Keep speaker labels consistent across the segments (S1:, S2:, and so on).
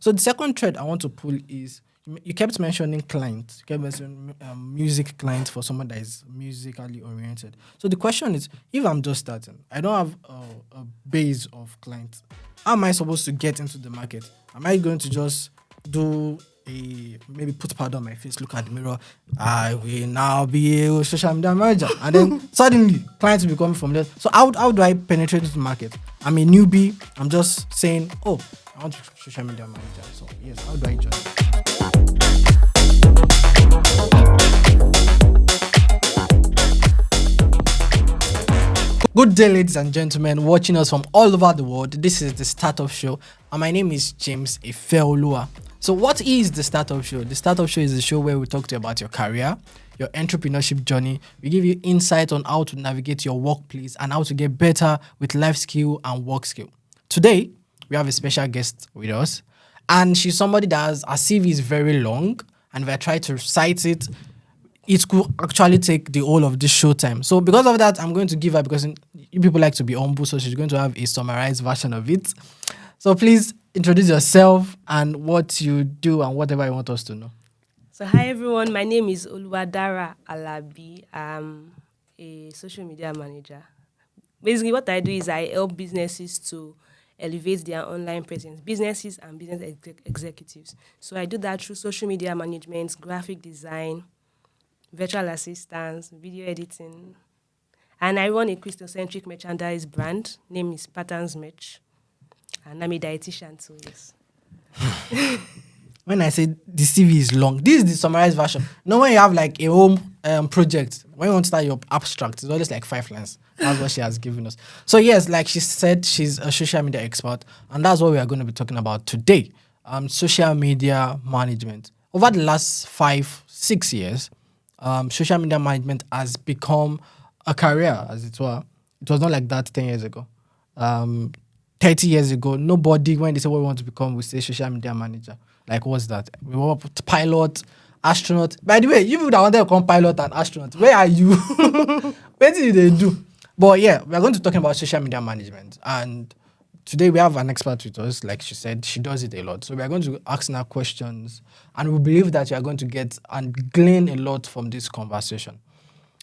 S1: So the second thread I want to pull is you kept mentioning clients, you kept mentioning music clients for someone that is musically oriented. So the question is, if I'm just starting, I don't have a base of clients. How am I supposed to get into the market? Am I going to just do maybe put powder on my face, look at the mirror, I will now be a social media manager, and then suddenly clients will be coming from there. So how do I penetrate into the market? I'm a newbie. I'm just saying, oh, I want to be social media manager. So yes, how do I join? Good day, ladies and gentlemen, watching us from all over the world. This is the Startup Show, and my name is James Ifeolua. So, what is the Startup Show? The Startup Show is a show where we talk to you about your career, your entrepreneurship journey. We give you insight on how to navigate your workplace and how to get better with life skill and work skill. Today, we have a special guest with us, and she's somebody that has her CV is very long, and we're trying to cite it. It could actually take the whole of this show time. So because of that, I'm going to give her, because you people like to be humble, so she's going to have a summarized version of it. So please introduce yourself and what you do and whatever you want us to know.
S2: So hi everyone, my name is Oluwadara Alabi. I'm a social media manager. Basically, what I do is I help businesses to elevate their online presence, businesses and business executives. So I do that through social media management, graphic design, virtual assistance, video editing, and I run a Christocentric merchandise brand. Name is Patterns Merch, and I'm a dietitian too. Yes.
S1: When I say the CV is long, this is the summarized version. When you have like a home project, when you want to start your abstract, it's always like 5 lines. That's what she has given us. So yes, like she said, she's a social media expert, and that's what we are going to be talking about today. Social media management. Over the last 5-6 years, social media management has become a career, as it were. It was not like that 10 years ago. 30 years ago, nobody, when they say what we want to become, we say social media manager. Like, what's that? We want pilot, astronaut. By the way, you people that wanted to become pilot and astronaut, where are you? What did they do? But yeah, we are going to talk about social media management. And today we have an expert with us. Like she said, she does it a lot. So we are going to ask her questions. And we believe that you are going to get and glean a lot from this conversation.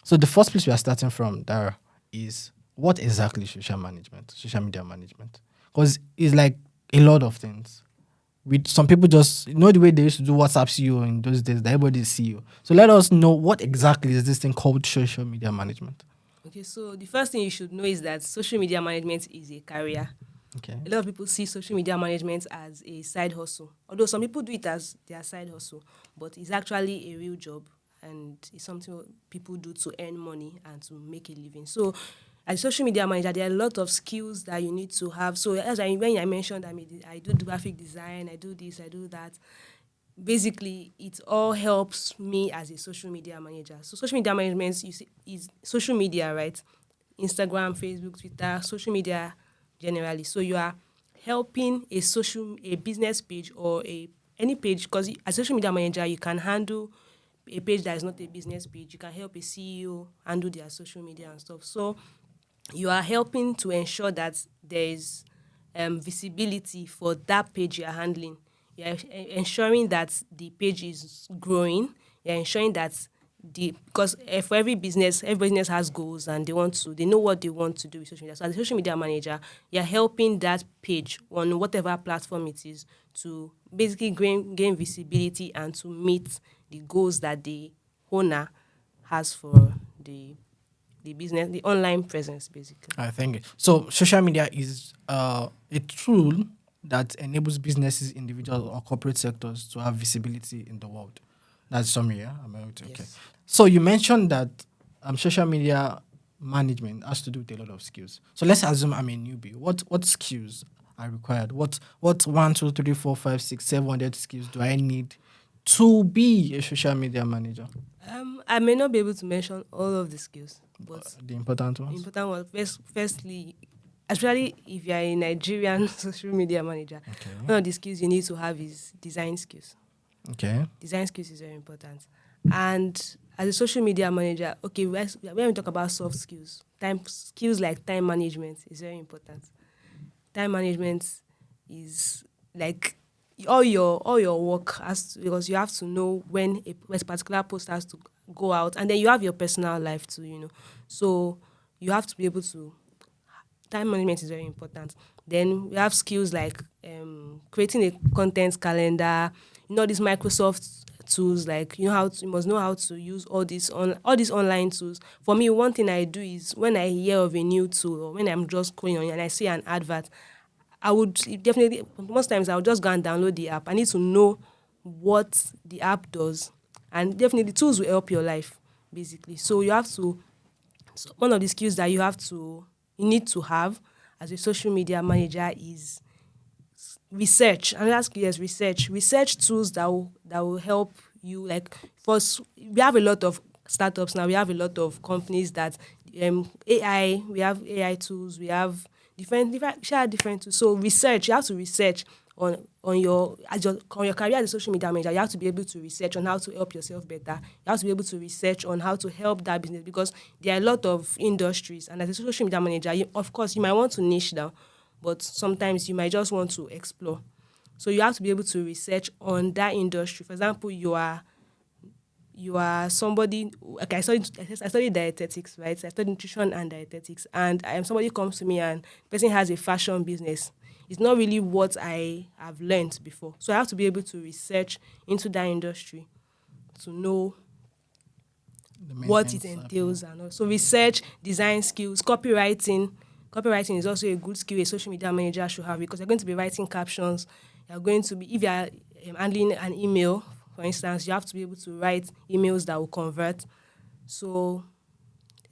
S1: So the first place we are starting from, Dara, is what exactly is social media management? Because it's like a lot of things. With some people just, the way they used to do WhatsApp CEO in those days, that everybody is CEO. So let us know, what exactly is this thing called social media management?
S2: Okay, so the first thing you should know is that social media management is a career.
S1: Okay.
S2: A lot of people see social media management as a side hustle. Although some people do it as their side hustle, but it's actually a real job, and it's something people do to earn money and to make a living. So as a social media manager, there are a lot of skills that you need to have. So when I mentioned I do graphic design, I do this, I do that. Basically, it all helps me as a social media manager. So social media management is social media, right? Instagram, Facebook, Twitter, social media generally. So you are helping a business page or any page, because as a social media manager, you can handle a page that is not a business page. You can help a CEO handle their social media and stuff. So you are helping to ensure that there is visibility for that page you are handling. You're ensuring that the page is growing. You're ensuring that because for every business has goals, and they know what they want to do with social media. So as a social media manager, you're helping that page on whatever platform it is to basically gain visibility and to meet the goals that the owner has for the business, the online presence, basically.
S1: I think so. Social media is a tool that enables businesses, individuals, or corporate sectors to have visibility in the world. That's summary, yeah? Am I right? Okay.
S2: Yes.
S1: So you mentioned that social media management has to do with a lot of skills. So let's assume I'm a newbie. What skills are required? What 1, 2, 3, 4, 5, 6, 700 skills do I need to be a social media manager?
S2: I may not be able to mention all of the skills, but
S1: The important
S2: the
S1: ones.
S2: important one, firstly, especially if you are a Nigerian social media manager,
S1: Okay.
S2: one of the skills you need to have is design skills.
S1: Okay.
S2: Design skills is very important. And as a social media manager, okay, when we talk about soft skills, skills like time management is very important. Time management is like all your work has to, because you have to know when a particular post has to go out, and then you have your personal life too, so you have to be able to, time management is very important. Then we have skills like creating a content calendar, these Microsoft tools, like you must know how to use all these online tools. For me, one thing I do is when I hear of a new tool, or when I'm just going on and I see an advert, I would definitely, most times I would just go and download the app. I need to know what the app does, and definitely tools will help your life basically. So you have to, so one of the skills that you need to have as a social media manager is research. And that's, yes, research tools that will help you. Like, first, we have a lot of startups now. We have a lot of companies that AI. We have AI tools. We have different tools. So research. You have to research on your career as a social media manager. You have to be able to research on how to help yourself better. You have to be able to research on how to help that business, because there are a lot of industries, and as a social media manager, of course you might want to niche down, but sometimes you might just want to explore. So you have to be able to research on that industry. For example, you are somebody. Okay, I studied dietetics, right? So I studied nutrition and dietetics, and somebody comes to me and the person has a fashion business. It's not really what I have learned before, so I have to be able to research into that industry to know
S1: The main
S2: what it
S1: things
S2: entails, and also research, design skills, copywriting. Copywriting is also a good skill a social media manager should have, because you're going to be writing captions. You're going to be, if you're handling an email, for instance, you have to be able to write emails that will convert. So,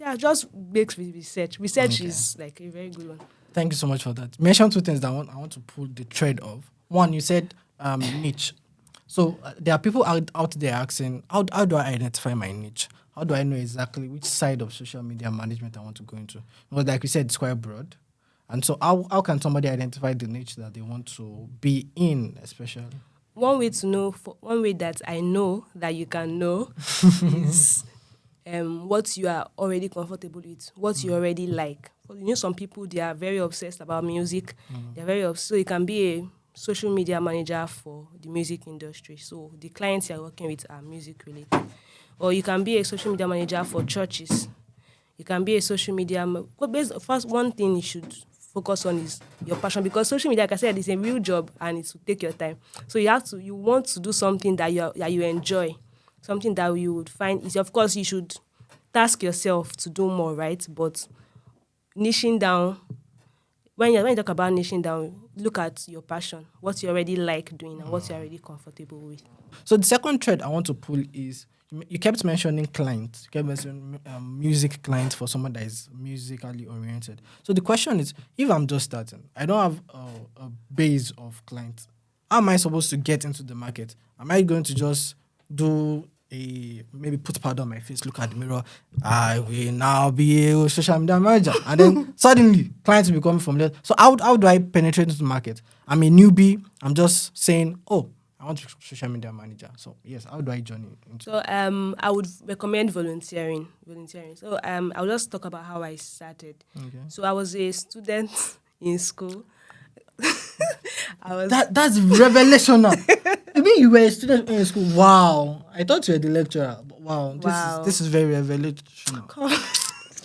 S2: yeah, just makes research. Research
S1: Okay.
S2: is like a very good one.
S1: Thank you so much for that. You mentioned two things that I want to pull the thread of. One, you said niche. So there are people out there asking, how do I identify my niche? How do I know exactly which side of social media management I want to go into? Because like we said, it's quite broad. And so how can somebody identify the niche that they want to be in, especially?
S2: One way that I know that you can know is what you are already comfortable with, what you already like. Some people, they are very obsessed about music. They're very so you can be a social media manager for the music industry. So the clients you're working with are music related. Or you can be a social media manager for churches. You can be a social media. First, one thing you should focus on is your passion, because social media, like I said, is a real job and it will take your time. So you want to do something that you enjoy, something that you would find is. Of course, you should task yourself to do more, right? But niching down, when you talk about niching down, look at your passion, what you already like doing, and what you're already comfortable with.
S1: So the second thread I want to pull is you kept mentioning clients. You kept mentioning music clients for someone that is musically oriented. So the question is, if I'm just starting, I don't have a base of clients. How am I supposed to get into the market? Am I going to just do maybe put powder on my face, look at the mirror, I will now be a social media manager, and then suddenly clients will be coming from there. So how do I penetrate into the market? I'm a newbie. I'm just saying, oh, I want to be social media manager. So yes, how do I join into?
S2: So I would recommend volunteering. So I'll just talk about how I started.
S1: Okay.
S2: So I was a student in school. I was
S1: That's revelational. You mean you were a student in school? Wow. I thought you were the lecturer. But wow.
S2: Wow.
S1: This is very revelational.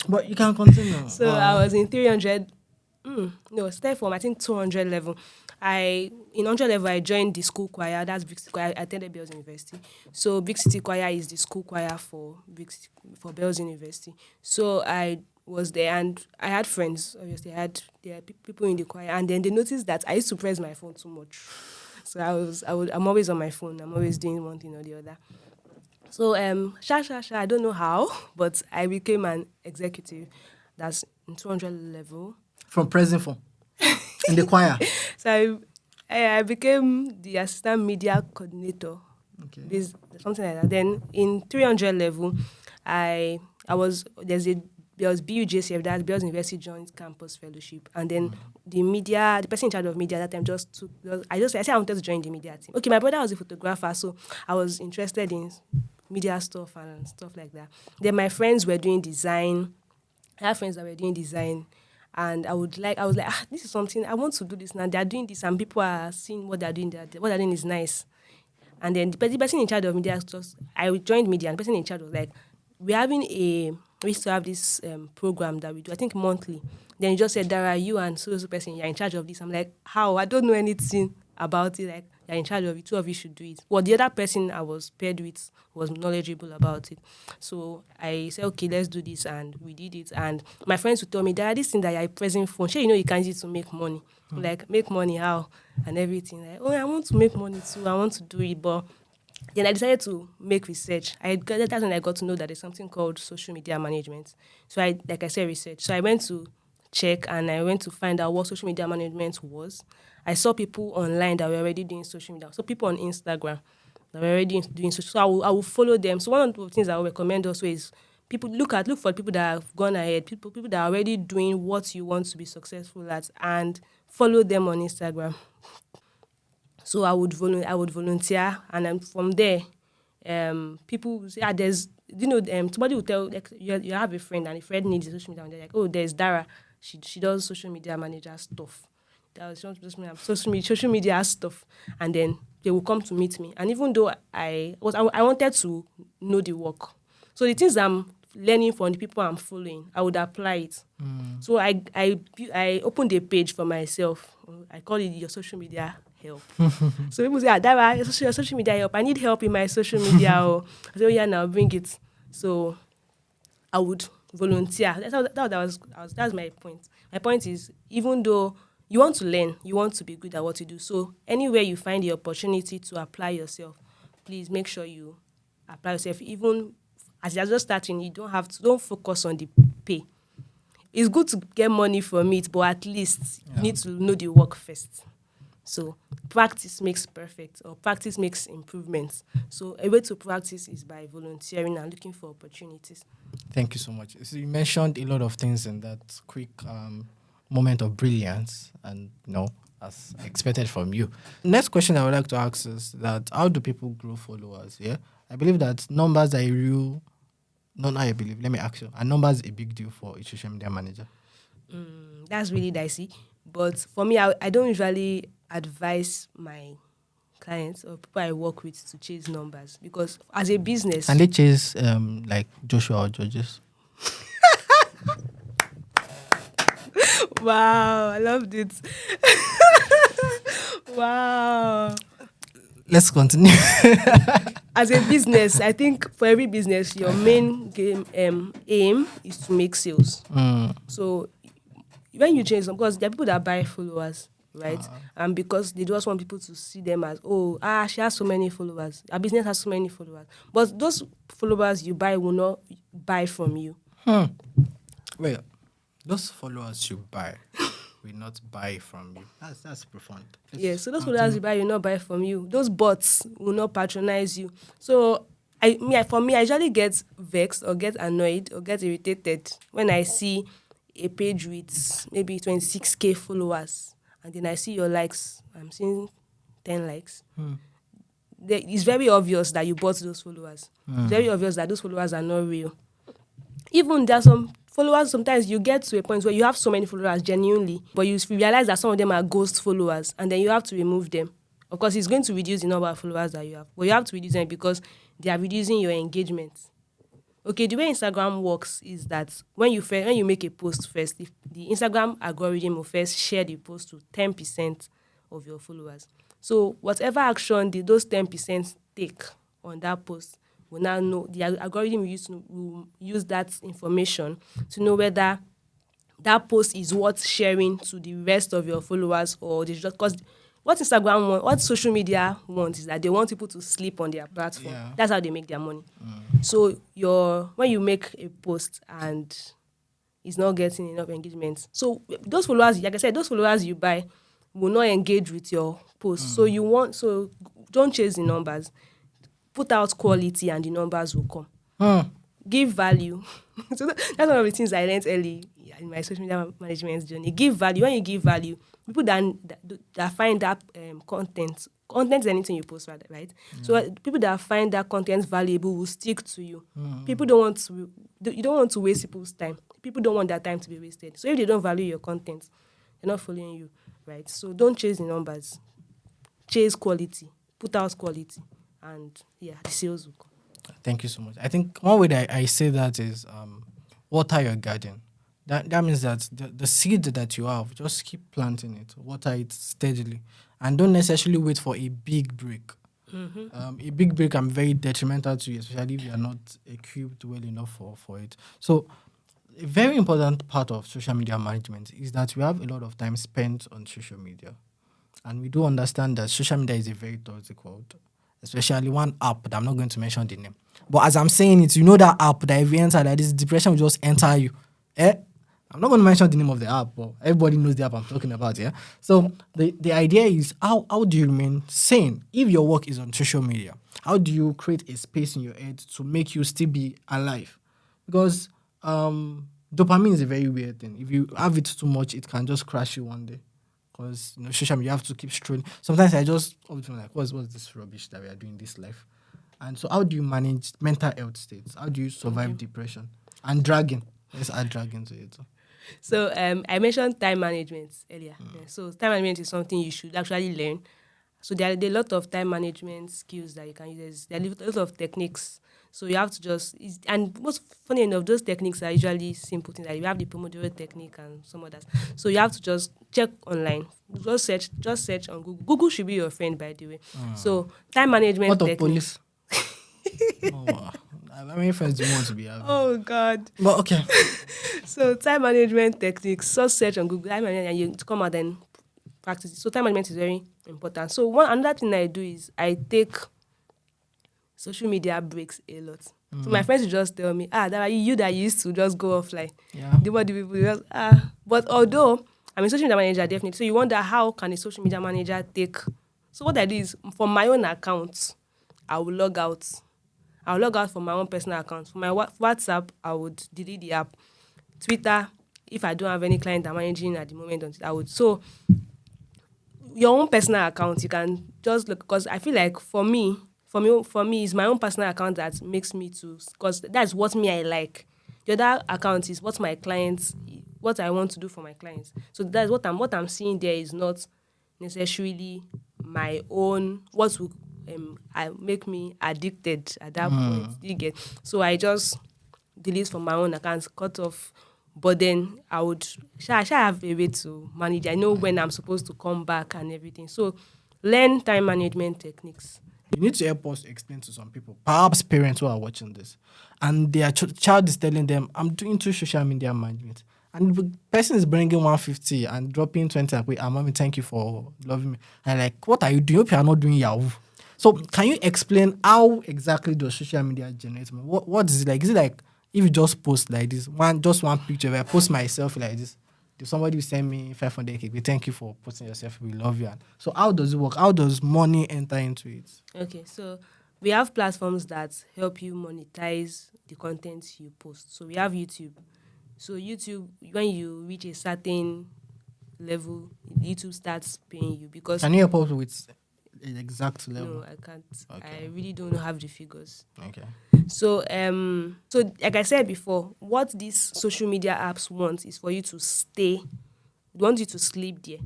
S1: But you can continue.
S2: So I was in 300. No, stay from I think 200 level. In 100 level I joined the school choir. That's Big City Choir. I attended Bells University. So Big City Choir is the school choir for Bells University. So I was there and I had friends. Obviously, there are people in the choir, and then they noticed that I used to press my phone too much. So I'm always on my phone. I'm always doing one thing or the other. So I don't know how, but I became an executive. That's in 200 level.
S1: From pressing phone in the choir.
S2: So I became the assistant media coordinator.
S1: Okay.
S2: Something like that. Then in 300 level, I was there was BUJCF, that's Bells University Joint Campus Fellowship, and then the person in charge of media at that time I said I wanted to join the media team. Okay, my brother was a photographer, so I was interested in media stuff and stuff like that. Then my friends were doing design. I had friends that were doing design, And I was like, this is something I want to do this now. They are doing this, and people are seeing what they're doing. What they're doing is nice. And then the person in charge of media I joined media, and the person in charge was like, we used to have this program that we do, I think monthly. Then he just said, Dara, you and so person, you're in charge of this. I'm like, how? I don't know anything about it. Like, you're in charge of it. Two of you should do it. Well, the other person I was paired with was knowledgeable about it. So I said, okay, let's do this. And we did it. And my friends would tell me, Dara, this thing that you're pressing phone, sure, you can use it to make money. Like, make money how? And everything. Like, I want to make money too. I want to do it. But then I decided to make research. That's when I got to know that there's something called social media management. So like I said, research. So I went to check and I went to find out what social media management was. I saw people online that were already doing social media. So people on Instagram that were already doing social. So I will follow them. So one of the things I would recommend also is people look for people that have gone ahead, people that are already doing what you want to be successful at, and follow them on Instagram. So I would volunteer, and then from there, people will say, there's, somebody will tell, like, you have a friend, and a friend needs a social media, and they're like, oh, there's Dara, she does social media manager stuff. That was social media stuff, and then they will come to meet me. And even though I wanted to know the work, so the things I'm learning from the people I'm following, I would apply it. So I opened a page for myself. I call it your social media help. So people say, Dara, your social media help. I need help in my social media. I say, oh yeah, now bring it. So I would volunteer. That's my point. My point is, even though you want to learn, you want to be good at what you do. So anywhere you find the opportunity to apply yourself, please make sure you apply yourself. Even as you're just starting, don't focus on the pay. It's good to get money from it, but at least you need to know the work first. So practice makes perfect, or practice makes improvements. So a way to practice is by volunteering and looking for opportunities.
S1: Thank you so much. So you mentioned a lot of things in that quick moment of brilliance, and as expected from you. Next question I would like to ask is that how do people grow followers? Yeah, I believe that numbers are a real. Not I believe. Let me ask you: are numbers a big deal for a social media manager?
S2: That's really dicey. But for me, I don't usually advise my clients or people I work with to chase numbers, because as a business,
S1: Can they chase like Joshua or Georges?
S2: Wow, I loved it. Wow.
S1: Let's continue.
S2: As a business, I think for every business, your main aim is to make sales. So when you change them, because there are people that buy followers, right? And because they just want people to see them as, she has so many followers. Our business has so many followers. But those followers you buy will not buy from you.
S1: Well, those followers you buy will not buy from you. That's profound.
S2: Yes, so those followers you buy will not buy from you. Those bots will not patronize you. So I usually get vexed or get annoyed or get irritated when I see a page with maybe 26k followers, and then I see your likes. I'm seeing 10 likes. It's very obvious that you bought those followers. It's very obvious that those followers are not real. Even there are some followers, sometimes you get to a point where you have so many followers genuinely, but you realize that some of them are ghost followers, and then you have to remove them. Of course, it's going to reduce the number of followers that you have, but you have to reduce them because they are reducing your engagement. Okay, the way Instagram works is that when you make a post first, the Instagram algorithm will first share the post to 10% of your followers. So whatever action those 10% take on that post, will now know, the algorithm will use that information to know whether that post is worth sharing to the rest of your followers, or they just, because what Instagram wants, what social media wants, is that they want people to sleep on their platform. Yeah. That's how they make their money. So when you make a post and it's not getting enough engagement, so those followers, like I said, those followers you buy will not engage with your post. So don't chase the numbers. Put out quality and the numbers will come. Give value. So that's one of the things I learned early in my social media management journey. Give value. When you give value, people that find that content is anything you post, right? So people that find that content valuable will stick to you. People you don't want to waste people's time. people don't want their time to be wasted. So if they don't value your content, they're not following you, right? So don't chase the numbers, chase quality, put out quality, and yeah, the sales will come.
S1: Thank you so much. I think one way that I say that is water your garden. That means that the seed that you have, just keep planting it, water it steadily, and don't necessarily wait for a big break. A big break can be very detrimental to you, especially if you are not equipped well enough for it. So, a very important part of social media management is that we have a lot of time spent on social media. And we do understand that social media is a very toxic world, especially one app that I'm not going to mention the name. But as I'm saying it, you know that app that if you enter, that this depression will just enter you. Eh? I'm not going to mention the name of the app, but everybody knows the app I'm talking about, yeah? So the idea is how do you remain sane if your work is on social media? How do you create a space in your head to make you still be alive? Because dopamine is a very weird thing. If you have it too much, it can just crash you one day. Because social media, you have to keep strolling. Sometimes I just often like, what's this rubbish that we are doing in this life? And so, how do you manage mental health states? How do you survive depression and dragging? Let's add dragging to it.
S2: So I mentioned time management earlier. Yeah, so time management is something you should actually learn. So there are a lot of time management skills that you can use. There are a lot of techniques. So you have to and most funny enough, those techniques are usually simple things. Like you have the Pomodoro technique and some others. So you have to just check online. Just search on Google. Google should be your friend, by the way. So time management
S1: What of
S2: techniques.
S1: police? Oh, wow. How many friends do you want to be having?
S2: Oh God.
S1: But okay.
S2: So time management techniques, just search on Google, time management, and you come out and practice it. So time management is very important. So another thing I do is I take social media breaks a lot. So my friends will just tell me, that are you that used to just go offline.
S1: Yeah.
S2: The more the people just But although I'm a social media manager, definitely. So you wonder how can a social media manager take. So what I do is for my own account, I will log out. I'll log out from my own personal account. For my WhatsApp, I would delete the app. Twitter, if I don't have any client I'm managing at the moment, I would. So your own personal account, you can just look, because I feel like for me, it's my own personal account that makes me to, because that's what me I like. The other account is what my clients, what I want to do for my clients. So that's what I'm seeing there is not necessarily my own, what will make me addicted at that point. You get? So I just delete from my own accounts, cut off. But then I would shall have a way to manage. I know when I'm supposed to come back and everything. So learn time management techniques.
S1: You need to help us explain to some people, perhaps parents who are watching this, and their child is telling them, I'm doing two social media management. And the person is bringing 150 and dropping 20 like, wait, mommy, thank you for loving me. And like, what are you doing? Hope you are not doing Yahoo. So can you explain how exactly does social media generate money? What is it like? Is it like if you just post like this, one picture, if I post myself like this, if somebody will send me 500K, we thank you for posting yourself, we love you. And so how does it work? How does money enter into it?
S2: Okay, so we have platforms that help you monetize the content you post. So we have YouTube. So YouTube, when you reach a certain level, YouTube starts paying you because...
S1: Can you help us with an exact level?
S2: No, I can't.
S1: Okay.
S2: I really don't have the figures.
S1: Okay.
S2: So like I said before, what these social media apps want is for you to stay. They want you to sleep there,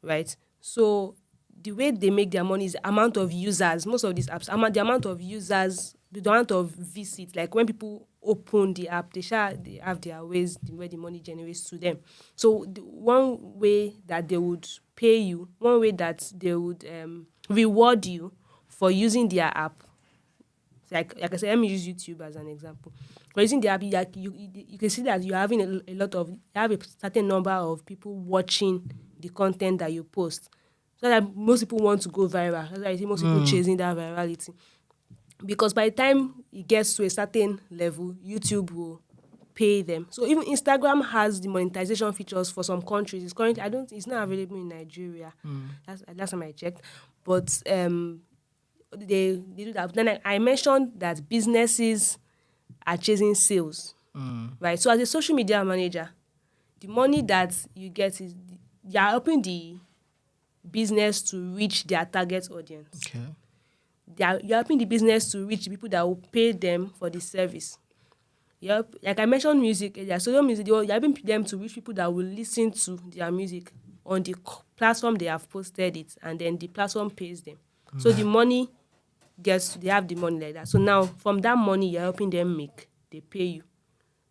S2: right? So the way they make their money is the amount of users. Most of these apps, the amount of users, the amount of visits. Like when people open the app, they have their ways where the money generates to them. So one way that they would pay you, one way that they would reward you for using their app. Like I said, let me use YouTube as an example. For using the app, you can see that you're having a lot of, you have a certain number of people watching the content that you post. So that most people want to go viral. That's why I see most people chasing that virality. Because by the time it gets to a certain level, YouTube will pay them. So even Instagram has the monetization features for some countries. It's not available in Nigeria. That's time I checked. But they do that. Then I mentioned that businesses are chasing sales, right? So as a social media manager, the money that you get is you're helping the business to reach their target audience.
S1: Okay.
S2: You're helping the business to reach the people that will pay them for the service. Yep, like I mentioned music earlier. So your music, you're helping them to reach people that will listen to their music on the platform they have posted it, and then the platform pays them. So the money they have the money like that. So now from that money you're helping them make, they pay you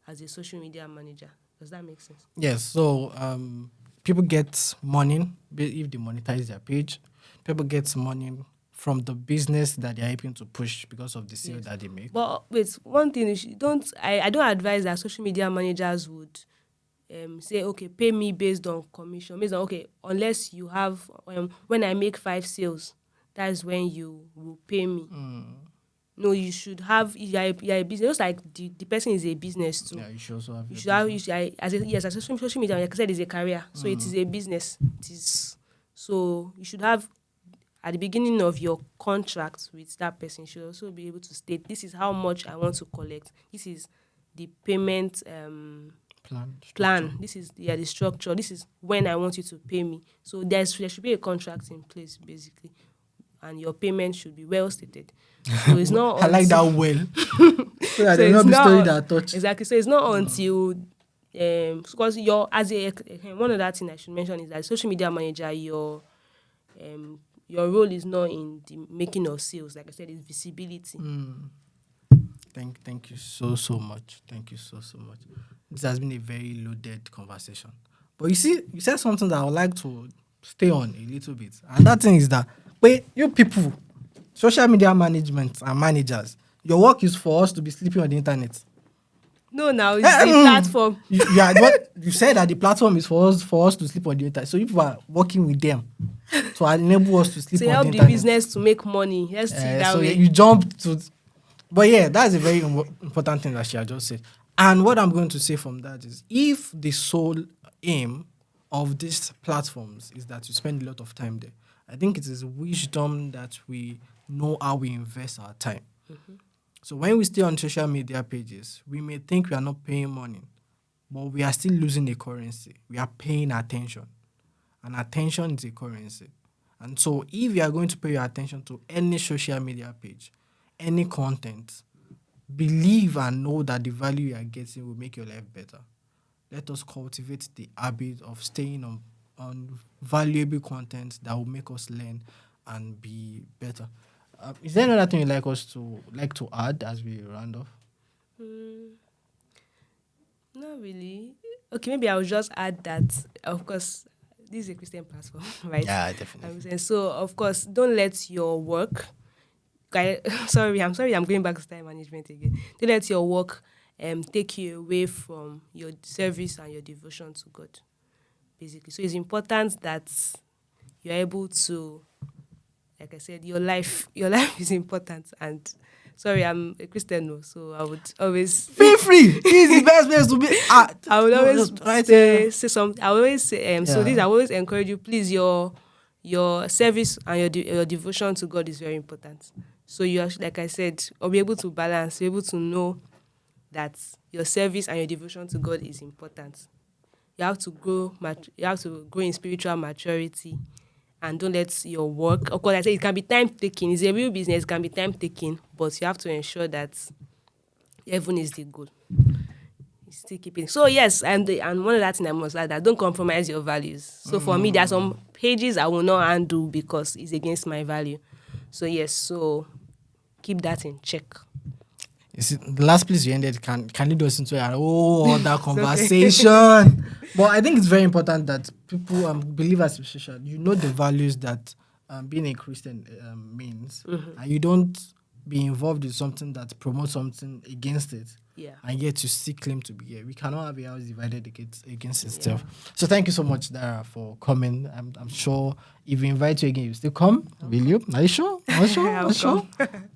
S2: as a social media manager. Does that make sense?
S1: Yes, so people get money if they monetize their page. People get money from the business that they're helping to push because of the sale
S2: Yes.
S1: that they make.
S2: But wait, one thing is I don't advise that social media managers would say, okay, pay me based on commission. Based on, okay, unless you have when I make 5 sales, that is when you will pay me. No, you should have, you're a business, just like the person is a business too.
S1: Yeah, you should also have
S2: You
S1: your
S2: should have,
S1: business.
S2: yes, as a social media, like I said, is a career. So it is a business. It is, so you should have, at the beginning of your contract with that person, you should also be able to state, this is how much I want to collect. This is the payment
S1: Structure.
S2: plan. This is the structure. This is when I want you to pay me. So there should be a contract in place, basically, and your payment should be well stated. So it's not
S1: I like that
S2: until
S1: well. So that
S2: so
S1: there will
S2: it's
S1: not be story
S2: not
S1: that touch.
S2: exactly. So it's not until because your as a one other thing I should mention is that social media manager, your role is not in the making of sales. Like I said, it's visibility.
S1: Thank you so much. Thank you so much. This has been a very loaded conversation. But you see, you said something that I would like to stay on a little bit. And that thing is that wait, you people, social media management and managers, your work is for us to be sleeping on the internet.
S2: No, now it's the platform.
S1: You said that the platform is for us to sleep on the internet. So you are working with them to enable us to sleep
S2: To
S1: on
S2: help
S1: the
S2: the
S1: internet.
S2: business to make money. Let's see that
S1: So
S2: way.
S1: you jump to, but yeah, that's a very important thing that she had just said. And what I'm going to say from that is, if the sole aim of these platforms is that you spend a lot of time there, I think it is wisdom that we know how we invest our time. So when we stay on social media pages, we may think we are not paying money, but we are still losing a currency. We are paying attention, and attention is a currency. And so if you are going to pay your attention to any social media page, any content, believe and know that the value you are getting will make your life better. Let us cultivate the habit of staying on valuable content that will make us learn and be better. Is there another thing you'd like to add as we round off?
S2: Not really. Okay, maybe I will just add that, of course, this is a Christian platform, right?
S1: Yeah, definitely.
S2: So, of course, don't let your work. I'm sorry, I'm going back to time management again. Don't let your work take you away from your service and your devotion to God, basically. So it's important that you're able to, like I said, your life is important. And sorry, I'm a Christian, no, so I would always
S1: Feel free. This is the best place to be at.
S2: I would always
S1: Right
S2: say something. I would always say so. This I always encourage you. Please, your service and your devotion to God is very important. So you are, like I said, or be able to balance, be able to know that your service and your devotion to God is important. You have to grow. You have to grow in spiritual maturity, and don't let your work. Of course, I say it can be time taking. It's a real business. It can be time taking, but you have to ensure that heaven is the goal. Still keeping. So yes, and one of that thing I must add, that don't compromise your values. So for me, there are some pages I will not undo because it's against my value. So yes, so keep that in check.
S1: You see, the last place you ended can lead us into a whole other
S2: okay.
S1: conversation. But I think it's very important that people, believers especially, you know the values that being a Christian means, and you don't be involved in something that promotes something against it.
S2: Yeah.
S1: And yet you still claim to be here. We cannot have a house divided against itself. So thank you so much, Dara, for coming. I'm sure if we invite you again, you still come. Will you? Are you sure? Are you sure? Are you sure?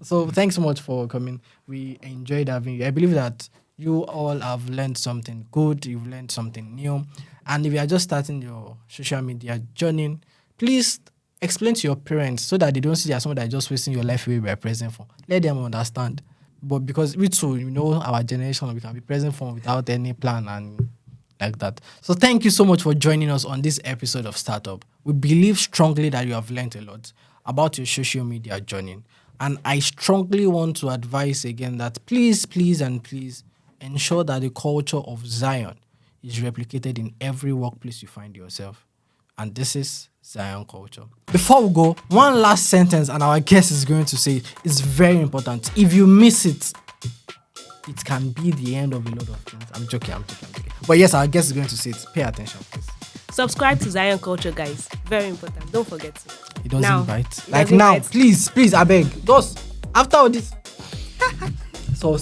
S1: So thanks so much for coming. We enjoyed having you. I believe that you all have learned something good. You've learned something new. And if you are just starting your social media journey, please explain to your parents so that they don't see you as someone that is just wasting your life away by present for. Let them understand. But because we too, our generation, we can be present for without any plan and like that. So thank you so much for joining us on this episode of Startup. We believe strongly that you have learned a lot about your social media journey. And I strongly want to advise again that please ensure that the culture of Zion is replicated in every workplace you find yourself. And this is Zion culture. Before we go, one last sentence, and our guest is going to say it's very important. If you miss it, it can be the end of a lot of things. I'm joking. But yes, our guest is going to say it. Pay attention, please.
S2: Subscribe to Zion Culture, guys. Very important. Don't forget it.
S1: It doesn't
S2: Now.
S1: bite.
S2: It
S1: Like
S2: doesn't
S1: now,
S2: bite.
S1: please, I beg. Just after all this. So